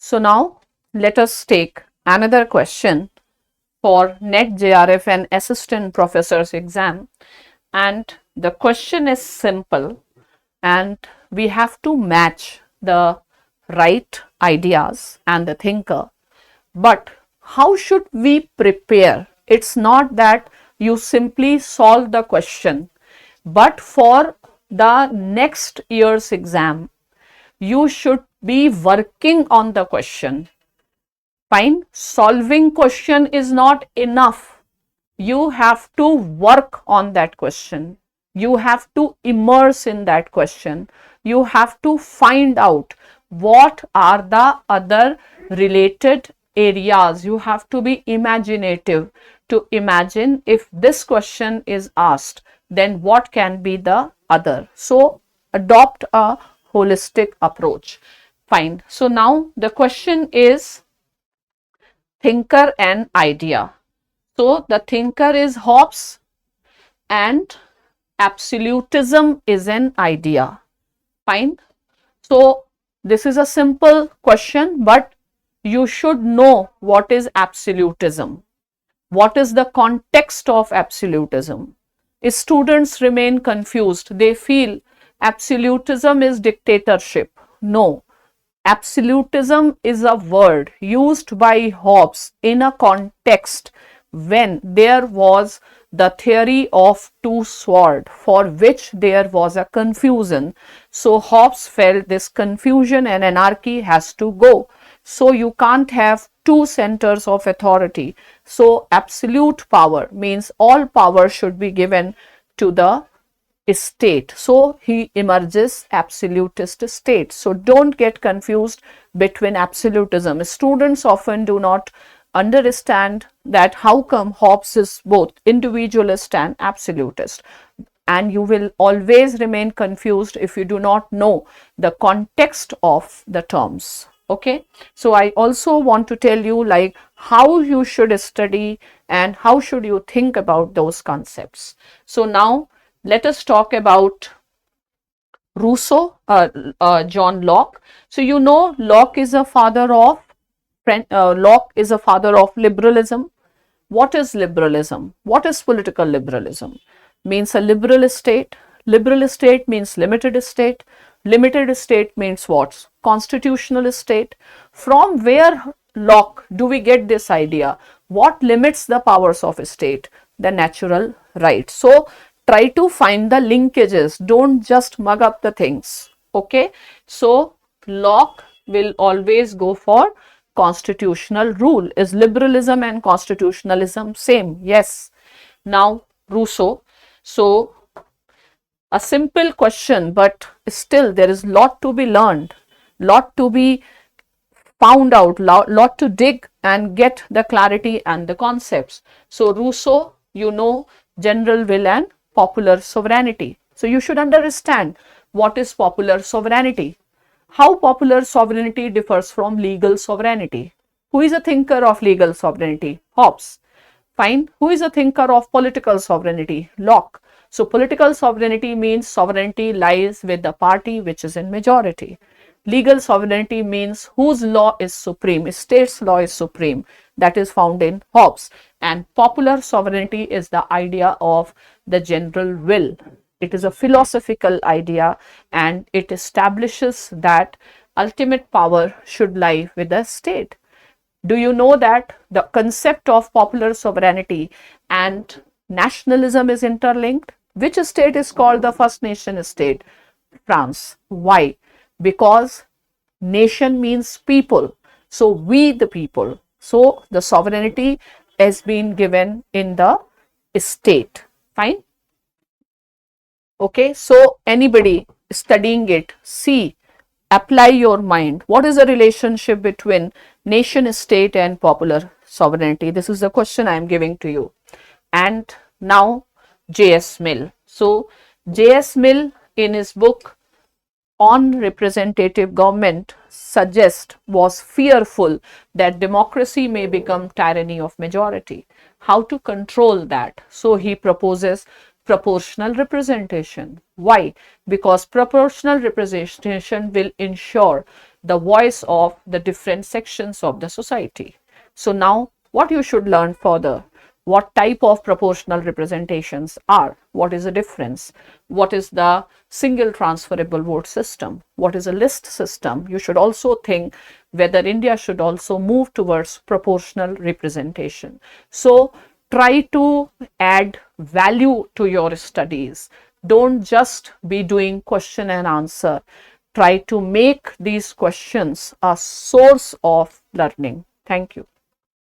So now let us take another question for NET-JRF and assistant professor's exam, and the question is simple and we have to match the right ideas and the thinker. But how should we prepare? It's not that you simply solve the question, but for the next year's exam, you should be working on the question. Fine, solving question is not enough. You have to work on that question. You have to immerse in that question. You have to find out what are the other related areas. You have to be imaginative to imagine if this question is asked, then what can be the other. So adopt a holistic approach. Fine. So now the question is thinker and idea. So the thinker is Hobbes and absolutism is an idea. Fine. So this is a simple question, but you should know what is absolutism. What is the context of absolutism? If students remain confused, they feel absolutism is dictatorship. No. Absolutism is a word used by Hobbes in a context when there was the theory of two swords for which there was a confusion. So Hobbes felt this confusion and anarchy has to go. So you can't have two centers of authority. So absolute power means all power should be given to the state. So he emerges absolutist state. So don't get confused between absolutism. Students often do not understand that how come Hobbes is both individualist and absolutist, and you will always remain confused if you do not know the context of the terms. Okay, so I also want to tell you like how you should study and how should you think about those concepts. So now let us talk about Rousseau, John Locke. So you know Locke is a father of liberalism. What is liberalism? What is political liberalism? Means a liberal state. Liberal state means limited state. Limited state means what? Constitutional state. From where Locke do we get this idea? What limits the powers of a state? The natural right. So try to find the linkages. Don't just mug up the things. Okay. So Locke will always go for constitutional rule. Is liberalism and constitutionalism same? Yes. Now Rousseau. So a simple question, but still there is lot to be learned, lot to be found out, lot to dig and get the clarity and the concepts. So Rousseau, you know, general will and popular sovereignty. So you should understand what is popular sovereignty, how popular sovereignty differs from legal sovereignty. Who is a thinker of legal sovereignty? Hobbes. Fine. Who is a thinker of political sovereignty? Locke. So political sovereignty means sovereignty lies with the party which is in majority. Legal sovereignty means whose law is supreme, state's law is supreme, that is found in Hobbes. And popular sovereignty is the idea of the general will. It is a philosophical idea and it establishes that ultimate power should lie with the state. Do you know that the concept of popular sovereignty and nationalism is interlinked? Which state is called the first nation state? France. Why? Because nation means people. So we the people. So the sovereignty has been given in the state. Fine. Okay. So anybody studying it, see, apply your mind. What is the relationship between nation state and popular sovereignty? This is the question I am giving to you. And now J.S. Mill. So J.S. Mill in his book on representative government was fearful that democracy may become tyranny of majority. How to control that? So he proposes proportional representation. Why? Because proportional representation will ensure the voice of the different sections of the society. So now what you should learn further, what type of proportional representations are, what is the difference, what is the single transferable vote system, what is a list system. You should also think whether India should also move towards proportional representation. So try to add value to your studies. Don't just be doing question and answer. Try to make these questions a source of learning. Thank you.